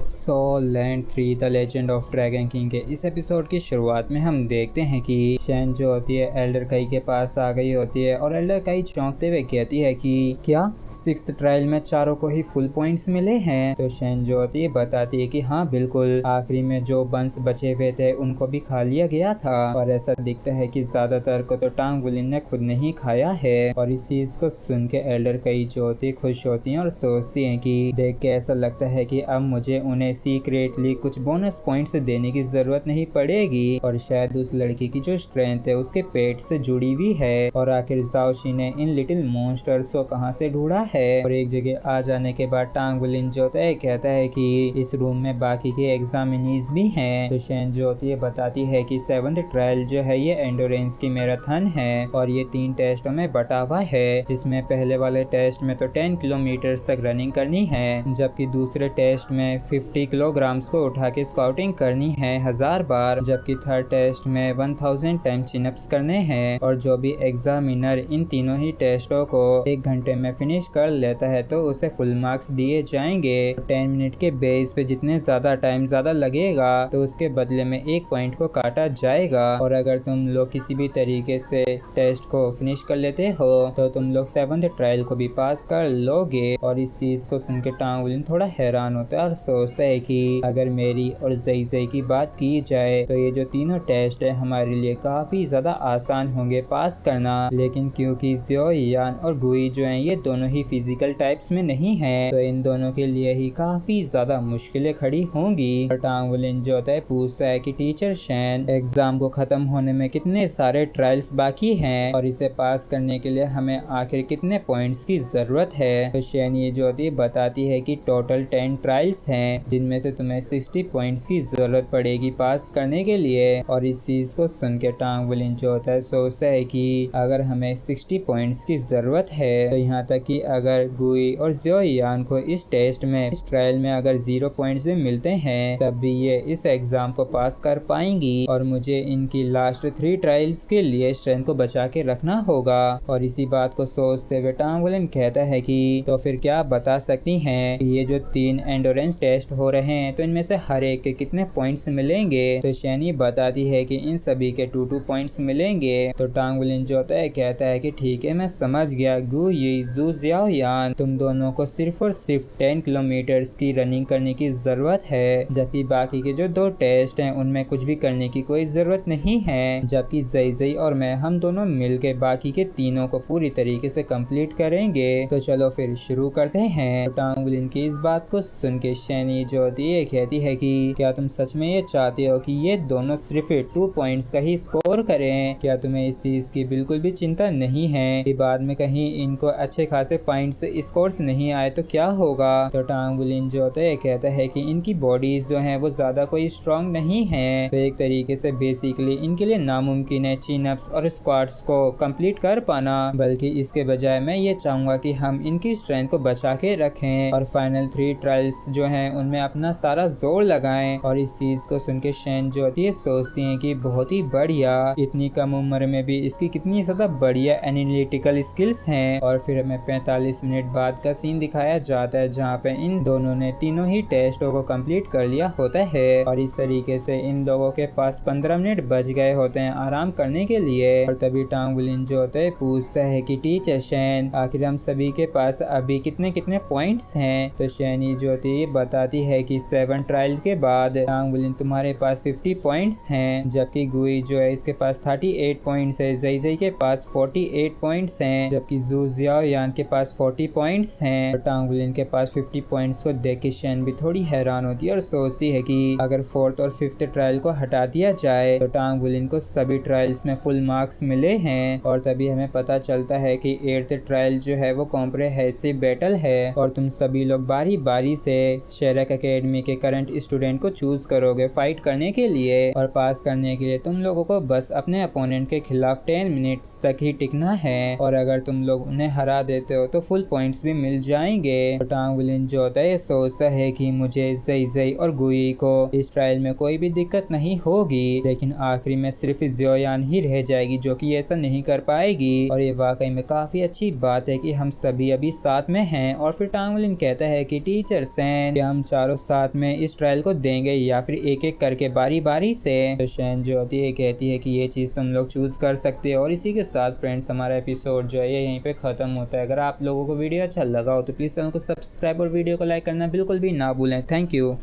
Land 3 the legend of dragon king के इस episode की शुरुआत में हम देखते हैं कि शैन जो होती है एल्डर काई के पास आ गई होती है और एल्डर काई चौंकते हुए कहती है कि क्या 6th ट्रायल में चारों को ही फुल पॉइंट्स मिले हैं। तो शैन जो होती है बताती है कि हाँ बिल्कुल, आखिरी में जो बंस बचे हुए थे उनको भी खा लिया गया था और ऐसा दिखता है कि ज्यादातर को तो टांग वुलिन ने खुद नहीं खाया है। और इस चीज को सुन के एल्डर काई जो होती है खुश होती है और सोचती है कि देख के ऐसा लगता है कि अब मुझे उन्हें सीक्रेटली कुछ बोनस पॉइंट्स देने की जरूरत नहीं पड़ेगी और शायद उस लड़की की जो स्ट्रेंथ है उसके पेट से जुड़ी हुई है। और आखिर जाओशी ने इन लिटिल मॉन्स्टर्स को कहां से ढूंढा है। और एक जगह आ जाने के बाद टांग वुलिन जो होता है कहता है कि इस रूम में बाकी के एग्जामिनीज भी हैं। तो शैन जो होती है बताती है कि 7th ट्रायल जो है ये एंडोरेंस की मैराथन है और ये 3 टेस्टों में बटा हुआ है, जिसमें पहले वाले टेस्ट में तो 10 किलोमीटर तक रनिंग करनी है, जबकि दूसरे टेस्ट में 50 किलोग्राम्स को उठा के स्क्वाटिंग करनी है 1000 बार, जबकि थर्ड टेस्ट में 1000 टाइम चिनअप्स करने हैं। और जो भी एग्जामिनर इन तीनों ही टेस्टों को 1 घंटे में फिनिश कर लेता है तो उसे फुल मार्क्स दिए जाएंगे। 10 मिनट के बेस पे जितने ज्यादा टाइम ज्यादा लगेगा तो उसके बदले में 1 पॉइंट को काटा जाएगा। और अगर तुम लोग किसी भी तरीके से टेस्ट को फिनिश कर लेते हो तो तुम लोग 7th ट्रायल को भी पास कर लोगे। और इस चीज को सुन के टांग वुलिन थोड़ा हैरान होता है और सोचता है कि अगर मेरी और ज़ई की बात की जाए तो ये जो तीनों टेस्ट है हमारे लिए काफी ज्यादा आसान होंगे पास करना, लेकिन क्योंकि ज़ियो यान और गुई जो हैं ये दोनों ही फिजिकल टाइप्स में नहीं है तो इन दोनों के लिए ही काफी ज्यादा मुश्किलें खड़ी होंगी। और टांग वुलिन जो होता है पूछता है कि टीचर शैन, एग्जाम को खत्म होने में कितने सारे ट्रायल्स बाकी हैं और इसे पास करने के लिए हमें आखिर कितने पॉइंट्स की जरूरत है। तो शैन ये जो होती है बताती है कि टोटल 10 ट्रायल्स हैं जिनमें से तुम्हें 60 पॉइंट्स की जरूरत पड़ेगी पास करने के लिए। और इस चीज को सुन के टांग वुलिन जो होता है सोचता है कि अगर हमें 60 पॉइंट्स की जरूरत है तो यहाँ तक कि अगर गुई और ज़ियो यान को इस टेस्ट में इस ट्रायल में अगर 0 पॉइंट्स भी मिलते हैं तब भी ये इस एग्जाम को पास कर पाएंगी और मुझे इनकी लास्ट 3 ट्रायल्स के लिए स्ट्रेंथ को बचा के रखना होगा। और इसी बात को सोचते हुए टांग वुलिन कहता है कि तो फिर क्या बता सकती हैं ये जो 3 एंडोरेंस टेस्ट हो रहे हैं तो इनमें से हर एक के कितने पॉइंट्स मिलेंगे। तो शैनी बताती है कि इन सभी के 2-2 पॉइंट्स मिलेंगे। तो टांग वुलिन जो होता है कहता है कि ठीक है मैं समझ गया, गु यी जू ज़ियाओ यान, तुम दोनों को सिर्फ और सिर्फ 10 किलोमीटर की रनिंग करने की जरूरत है, जबकि बाकी के जो 2 टेस्ट हैं उनमें कुछ भी करने की कोई जरूरत नहीं है, जबकि ज़ई और मैं हम दोनों मिलकर बाकी के तीनों को पूरी तरीके से कंप्लीट करेंगे। तो चलो फिर शुरू करते हैं। तो टांग वुलिन की इस बात को सुन के शैनी जो होती है कहती है कि क्या तुम सच में ये चाहते हो कि ये दोनों सिर्फ 2 पॉइंट्स का ही स्कोर करें? क्या तुम्हें इस चीज की बिल्कुल भी चिंता नहीं है कि बाद में कहीं इनको अच्छे खासे पॉइंट्स स्कोर्स नहीं आए तो क्या होगा? तो टांग वुलिन जो होता है कहता है कि इनकी बॉडीज जो हैं वो ज्यादा कोई स्ट्रॉन्ग नहीं है, तो एक तरीके से बेसिकली इनके लिए नामुमकिन है चिनअप्स और स्क्वाट्स को कंप्लीट कर पाना, बल्कि इसके बजाय मैं ये चाहूंगा कि हम इनकी स्ट्रेंथ को बचा के रखें और फाइनल 3 ट्रायल्स जो हैं उनमें अपना सारा जोर लगाएं। और इस चीज को सुन के शैन जो होती है सोचती है कि बहुत ही बढ़िया, इतनी कम उम्र में भी इसकी कितनी ज्यादा बढ़िया एनालिटिकल स्किल्स हैं। और फिर हमें 45 मिनट बाद का सीन दिखाया जाता है जहाँ पे इन दोनों ने तीनों ही टेस्टों को कंप्लीट कर लिया होता है और इस तरीके से इन लोगों के पास 15 मिनट बच गए होते हैं आराम करने के लिए। और तभी टांग वुलिन जो होता है पूछता है कि टीचर शैन, आखिर हम सभी के पास अभी कितने कितने पॉइंट्स हैं? तो शैनी जो होती है बताती है कि 7 ट्रायल के बाद टांग वुलिन तुम्हारे पास 50 पॉइंट्स हैं, जबकि गुई जो है इसके पास 38 पॉइंट्स है, ज़ई के पास 48 पॉइंट्स हैं, जबकि ज़ू ज़ियाओ यान के पास 40 पॉइंट्स हैं। और टांग वुलिन के पास 50 पॉइंट्स को देख के शैन भी थोड़ी हैरान होती है और सोचती है कि अगर 4th और 5th ट्रायल को हटा दिया जाए तो टांग वुलिन को सभी ट्रायल्स में फुल मार्क्स मिले हैं। और तभी हमें पता चलता है कि 8th ट्रायल जो है वो कॉम्प्रिहेंसिव बैटल है और तुम सभी लोग बारी बारी से शेरक एकेडमी के करंट स्टूडेंट को चूज करोगे फाइट करने के लिए और पास करने के लिए तुम लोगों को बस अपने अपोनेंट के खिलाफ 10 मिनट्स तक ही टिकना है और अगर तुम लोग उन्हें हरा देते हो तो फुल पॉइंट्स भी मिल जाएंगे। तो टांग वुलिन जो होता है सोचता है कि मुझे ज़ई और गुई को इस ट्रायल में कोई भी दिक्कत नहीं होगी, लेकिन आखिरी में सिर्फ ज़ियो यान ही रह जाएगी जो कि ऐसा नहीं कर पाएगी। और ये वाकई में काफी अच्छी बात है कि हम सभी अभी साथ में हैं। और फिर टांग वुलिन कहता है कि टीचर सैन, हम चारों साथ में इस ट्रायल को देंगे या फिर एक एक करके बारी बारी से। तो शैन जो होती है कहती है कि ये चीज़ तुम लोग चूज कर सकते हो। और इसी के साथ फ्रेंड्स हमारा एपिसोड जो है यहीं पे खत्म होता है। अगर आप लोगों को वीडियो अच्छा लगा हो तो प्लीज़ चैनल को सब्सक्राइब और वीडियो को लाइक करना बिल्कुल भी ना भूलें। Thank you.